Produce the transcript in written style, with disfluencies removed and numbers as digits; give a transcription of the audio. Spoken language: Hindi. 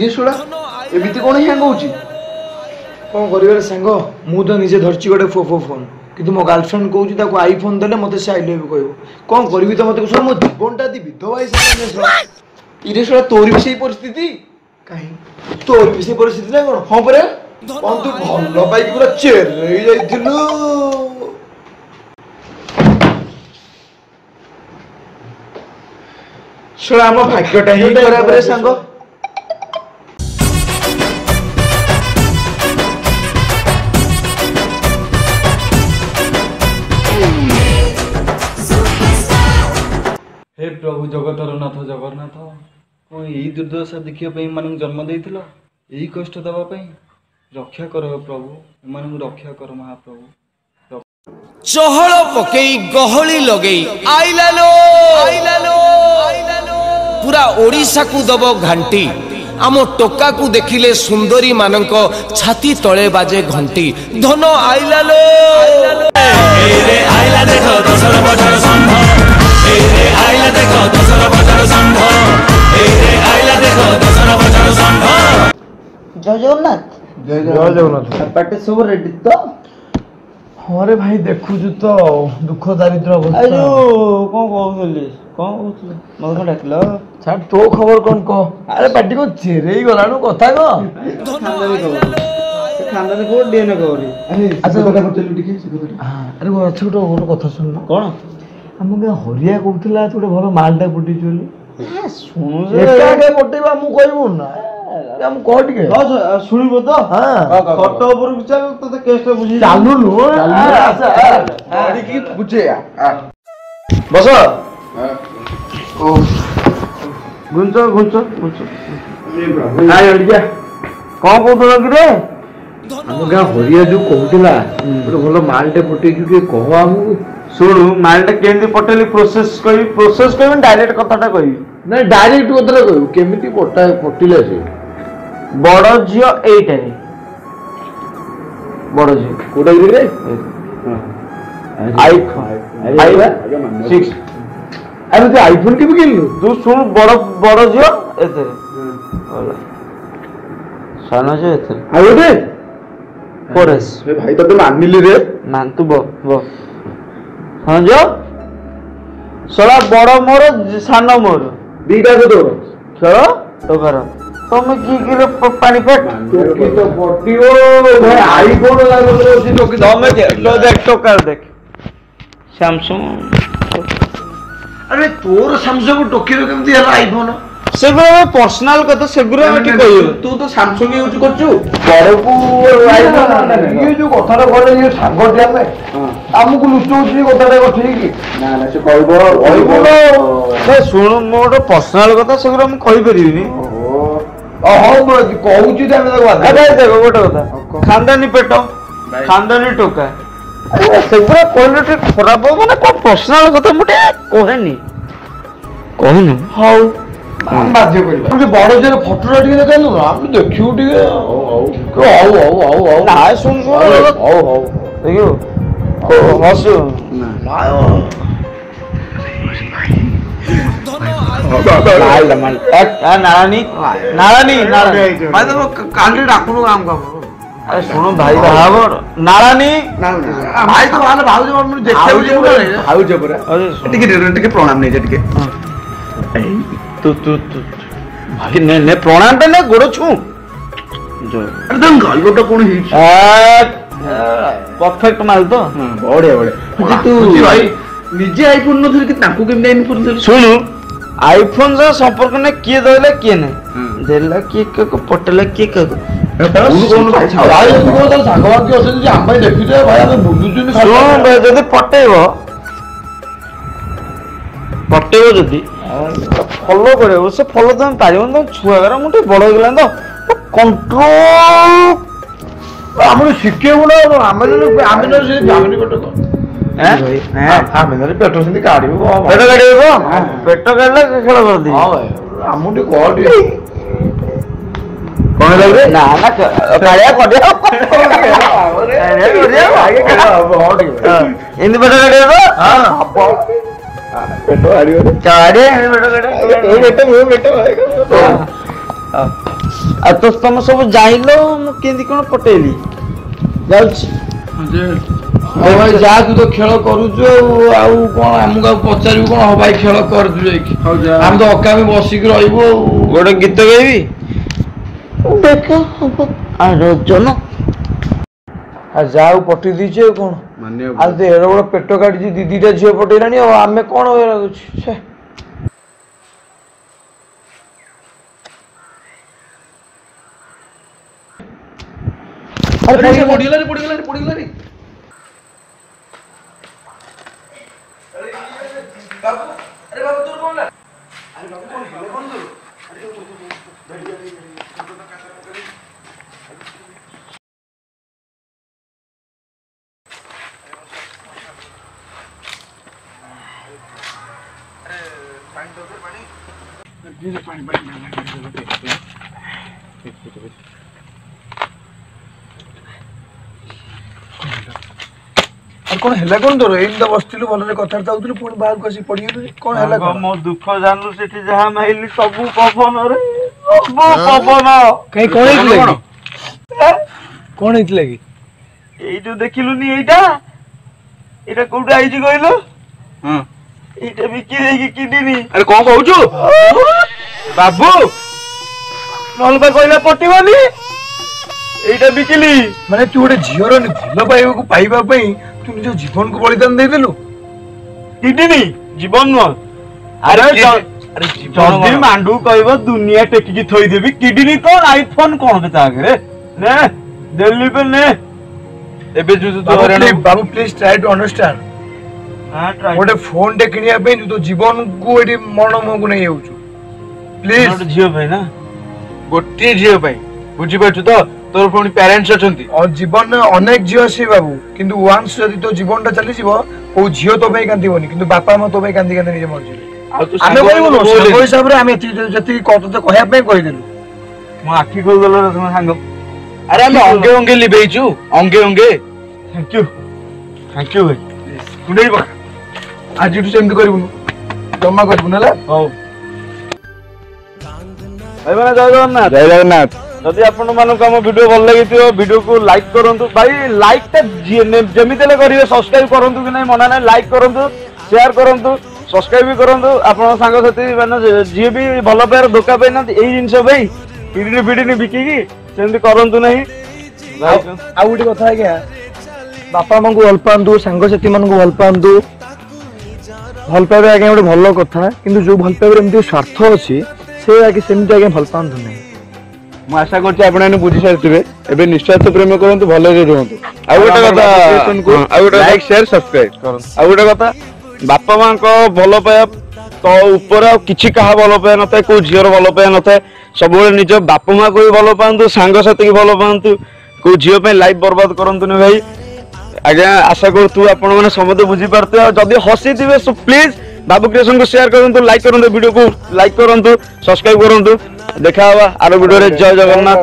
इरे शोड़ा एमिति कोन हैंग होची कोन करिवे सांग मु तो निजे धरची गोटे फोफो फोन किंतु मो गर्लफ्रेंड कहूची ताको आईफोन देले मते से आई लव कहबो कोन करबी तो मते मो जीवनटा दी विधवा हिसाब इरे शोड़ा तोरी भी सही परिस्थिति काहे तोरी भी सही परिस्थिति ना कोन हां परे कोन तू भलो पाई पूरा चेरई जाइथिलु शोड़ा हम भाग्यटा ही खराब रे सांग हे प्रभु जगतर नाथ जगन्नाथ कौन यही दुर्दशा देखा मान जन्म देथिल यही कष्ट दवाई रक्षा कर प्रभु एम रक्षा कर महाप्रभु चहल पकई गहली लगई आइलालो पूरा ओडिशा को दब घंटी आम टोका को देखिले सुंदरी मानक छाती तले बाजे घंटी धन आइलालो आइला देखो दशर बजार संभ आइला देखो दशर बजार संभ आइला देखो दशर बजार संभ जय जगन्नाथ जय जगन्नाथ पाटे सब रेडी तो अरे भाई देखुछु तो दुख दारिद्र अवस्था अयो कौन कहउथले मग डाकलो छाड़ तो खबर कौन कह अरे पार्टी को चेरेई गलानु कथा को खानदानी को डीएनए कवरी अच्छा कथा पचलु ठीक से कथा हां अरे वो अच्छा गोटे कथा सुन कौन हम के हरिया कहउथला गोटे भलो मालटा पुटी चली सुनु एका के पटेबा मु कहबो ना हम कह ठीक हां सुनिबो तो हां खट ऊपर के चल तो केस टा बुझी चालू नु अच्छा गाड़ी की पूछे बस ओ घुंचो हाय अड़िया कौन कहउथला कि रे हम गां हरिया जो कहउथला गोटे भलो मालटे पटे कि कह हमहु सुनु मालटा केंदी पटेली प्रोसेस कहि डायरेक्ट कथाटा कहि ना डायरेक्ट कथरा कहू केमिति पटिले से बड़ झियो एइटा रे बड़ झियो कोटा रे आईफोन आईबा 6 अरे तू आईफोन के भी किनलु तू सुन बड़ झियो एते होला सानो जे एते आयो रे परेस रे भाई तो मानिली रे मान तू बो हां जो सला बड़ मोर सानो मोर बीटा को तोर चलो तो करो तुम की किलो पानी पेट टोकी तो पटियो भाई आईफोन लागलो छी टोकी तुम देख तो कर देख सैमसंग अरे तोर सैमसंग टोकी रो केमती हला आईफोन सेगुरा पर्सनल कथा सेगुरा एठी कहियो तू तो सैमसंग यूज करछु बड़ को आईफोन ये जो कथार कहले ये सांगो दिया में हमको लुचौची कथाटा ठीक ना ना से कहबो से सुन मोर पर्सनल कथा सेगुरा हम कहि परिबिनी ओहो मैं कहूची त हम बात अरे देखो गोटे कथा खानदानी पेट खानदानी टोका अरे सेगुरा कहले ठीक खराब हो माने को पर्सनल कथा मुटे कहनी कहनु हाउ हम बाध्य करबा मुझे बड़ जे फोटो टिके देखानु हम देखिउ टिके हाउ ना सुन हाउ देखियो हसु काली डाकुनु काम काम अरे सुनो भाई बाबर नारानी भाई तो वाला भाऊ जो हम देखते हुए भाऊ जो पूरा टिके प्रणाम नहीं टिके तू भाई ने प्रणाम पे ने गोड़ छु जो अरे तुम गलगोटा कोन ही परफेक्ट माल तो बड़े बड़े तू भाई निजे आईफोन न धर के ताकू केम आईफोन धर सुनु आईफोन से संपर्क ने किए देले किए ने देला किए के पटेला किए के कोन भाई तू को तो सागवान के असन जे हम भाई देखि दे भाई हम बुझु छु सुन भाई जदी पटेबो जदी फॉलो करे से फॉलो तो हम पारिबन तो छुआ गरा मुटे बड़ गेला तो कंट्रोल हमर शिखे बोला आमे न से जामनी कटो आमे पेट से काढिबो पेट काढला खेळ कर दी हां भाई आमुटी कोडी कोन लागरे ना ना काढ्या कोड्या अरे कोड्या आगे खेळ बहुत इंद पेट काढिबो हां पेट काढिबो काढे पेट काढे ए पेट मु पेट हां ଆଉ ତ ତମେ ସବୁ ଯାଇଲ ମୁଁ କେମିତି କଣ ପଟେଇଲି ଯାଉଛି ହଉ ଭାଇ ଯା ତୁ ତ ଖେଳ କରୁଛୁ ଆଉ କଣ ଆମକୁ ଆଉ ପଚାରିବୁ କଣ ହଉ ଭାଇ ଖେଳ କରୁଛୁ ଯାଇକି ଆମେ ତ ଅକାମି ବସିକି ରହିବୁ ଆଉ ଗୋଟେ ଗୀତ ଗାଇବି ଦେଖ ହବ ଆଲୋଚନ ଆଉ ଯା ଆଉ ପଠେଇ ଦେଇଛି ଆଉ କଣ ଆଉ ତ ଏଡ ବଡ ପେଟ କାଟିଛି ଦିଦିଟା ଝିଅ ପଟେଇଲାଣି ଆଉ ଆମେ କଣ ଲାଗୁଛି ପଡିଗଲାଣି କଣ ହେଲା କଣ ତୋର ଏଇଠି ତ ବସିଥିଲୁ ଭଲରେ କଥାବାର୍ତ୍ତା ହଉଥିଲୁ ପୁଣି ବାହାରକୁ ଆସିକି ପଡିଗଲୁ କଣ ହେଲା ମୋ ଦୁଃଖ ଜାଣିଲୁ ସେଠି ଯାହା ମାଇଲି ସବୁ ପବନରେ ସବୁ ପବନ କାଇଁ କଣ ହେଇଥିଲା କଣ ହେଇଥିଲା କି ଏଇ ଯୋଉ ଦେଖିଲୁନି ଏଇଟା କୋଉଠି ଆଇଛି କହିଲୁ ଏଇଟା ବିକି ଦେଇକି କିଡିନି ଆରେ କଣ କହୁଛୁ ବାବୁ ନହେଲେ ବା କହିଲା ପଟିବନି ଏଇଟା ବିକିଲି ମାନେ ତୁ ଗୋଟେ ଝିଅର ଭଲ ପାଇବାକୁ ପାଇବା ପାଇଁ ତୁ ନିଜ ଜୀବନକୁ ବଳିଦାନ ଦେଇଦେଲୁ କିଡିନି ଜୀବନ ନୁହଁ ଆରେ ଯଦି ମାଣ୍ଡୁ କହିବ ଦୁନିଆ ଟେକିକି ଥୋଇଦେବି କିଡିନି କଣ ଆଇଫୋନ କଣ ତା ଆଗରେ ନେ ଦେଲି ପେ ନେ ଏବେ ବାବୁ ପ୍ଲିଜ ଟ୍ରାଏ ଟୁ ଅଣ୍ଡରଷ୍ଟାଣ୍ଡ ଗୋଟେ ଫୋନ ଟେ କିଣିବା ପାଇଁ ତୁ ତୋ ଜୀବନକୁ ଏଠି ମରଣ ମୁହଁକୁ ନେଇ ଯାଉଛୁ ପ୍ଲିଜ ଝିଅ ପାଇଁ ନା ଗୋଟିଏ ଝିଅ ପାଇଁ ବୁଝିପାରୁଛୁ ତ ତୋର ପୁଣି ପ୍ୟାରେଣ୍ଟସ ଅଛନ୍ତି ଜୀବନରେ ଅନେକ ଝିଅ ଆସିବେ ବାବୁ କିନ୍ତୁ ୱାନ୍ସ ଯଦି ତୋ ଜୀବନଟା ଚାଲିଯିବ କୋଉ ଝିଅ ତୋ ପାଇଁ କାନ୍ଦିବନି କିନ୍ତୁ ବାପା ମା ତୋ ପାଇଁ କାନ୍ଦି କାନ୍ଦି ନିଜେ ମରିଯିବେ ଆମେ କହିବୁନୁ ସାଙ୍ଗ ହିସାବରେ ଆମେ ଯେତିକି ତତେ କହିବା ପାଇଁ କହିଦେଲୁ ମୋ ଆଖି ଖୋଲିଦେଲ ତମ ସାଙ୍ଗ ଆରେ ଆମେ ଅଙ୍ଗେ ଅଙ୍ଗେ ଲିଭେଇଛୁ ଅଙ୍ଗେ ଅଙ୍ଗେ ଥ୍ୟାଙ୍କ ୟୁ ଭାଇ କୁଣ୍ଡେଇ ପକା ଆଜିଠୁ ସେମିତି କରିବୁନୁ ଜମା କରିବୁନୁ ହେଲା ହଉ ଭାଇମାନେ ଜୟ ଜଗନ୍ନାଥ ଯଦି ଆପଣମାନଙ୍କୁ ଆମ ଭିଡିଓ ଭଲ ଲାଗିଥିବ ଭିଡିଓକୁ ଲାଇକ୍ କରନ୍ତୁ ଭାଇ ଲାଇକ୍ ଟା ଯେମିତି ହେଲେ କରିବେ ସବସ୍କ୍ରାଇବ କରନ୍ତୁ କି ନାହିଁ ମନା ନାହିଁ ଲାଇକ୍ କରନ୍ତୁ ସେୟାର କରନ୍ତୁ ସବସ୍କ୍ରାଇବ ବି କରନ୍ତୁ ଆପଣଙ୍କ ସାଙ୍ଗସାଥି ମାନେ ଯିଏ ବି ଭଲ ପାଇବାର ଧୋକା ପାଇନାହାନ୍ତି ଏଇ ଜିନିଷ ପାଇଁ କିଡିନି ବିକିକି ସେମିତି କରନ୍ତୁ ନାହିଁ ଆଉ ଗୋଟେ କଥା ଆଜ୍ଞା ବାପା ମାଙ୍କୁ ଭଲ ପାଆନ୍ତୁ ସାଙ୍ଗସାଥି ମାନଙ୍କୁ ଭଲ ପାଆନ୍ତୁ ଭଲ ପାଇବା ଆଜ୍ଞା ଗୋଟେ ଭଲ କଥା କିନ୍ତୁ ଯୋଉ ଭଲ ପାଇବାରେ ଏମିତି ସ୍ୱାର୍ଥ ଅଛି ସେ ଆଜ୍ଞା ସେମିତି ଆଜ୍ଞା ଭଲ ପାଆନ୍ତୁ ନାହିଁ ମୁଁ ଆଶା କରୁଛି ଆପଣ ଏନେ ବୁଝି ସାରିଥିବେ ଏବେ ନିଃସ୍ୱାର୍ଥ ପ୍ରେମ କରନ୍ତୁ ଭଲରେ ରୁହନ୍ତୁ ଆଉ ଗୋଟେ କଥା ଲାଇକ୍ ସେୟାର ସବସ୍କ୍ରାଇବ କରନ୍ତୁ ଆଉ ଗୋଟେ କଥା ବାପା ମାଙ୍କ ଭଲ ପାଇବା ତ ଉପରେ ଆଉ କିଛି କାହା ଭଲ ପାଇବା ନଥାଏ କୋଉ ଝିଅର ଭଲ ପାଇବା ନଥାଏ ସବୁବେଳେ ନିଜ ବାପା ମାକୁ ବି ଭଲ ପାଆନ୍ତୁ ସାଙ୍ଗସାଥୀକି ଭଲ ପାଆନ୍ତୁ କୋଉ ଝିଅ ପାଇଁ ଲାଇଫ ବର୍ବାଦ କରନ୍ତୁନି ଭାଇ ଆଜ୍ଞା ଆଶା କରୁଥିବୁ ଆପଣ ମାନେ ସମସ୍ତେ ବୁଝିପାରୁଥିବେ ଆଉ ଯଦି ହସିଥିବେ ସୋ ପ୍ଲିଜ ବାବୁ କ୍ରିଏସନକୁ ସେୟାର କରନ୍ତୁ ଲାଇକ୍ କରନ୍ତୁ ଭିଡିଓକୁ ଲାଇକ୍ କରନ୍ତୁ ସବସ୍କ୍ରାଇବ କରନ୍ତୁ ଦେଖା ହବା ଆର ଭିଡିଓରେ ଜୟ ଜଗନ୍ନାଥ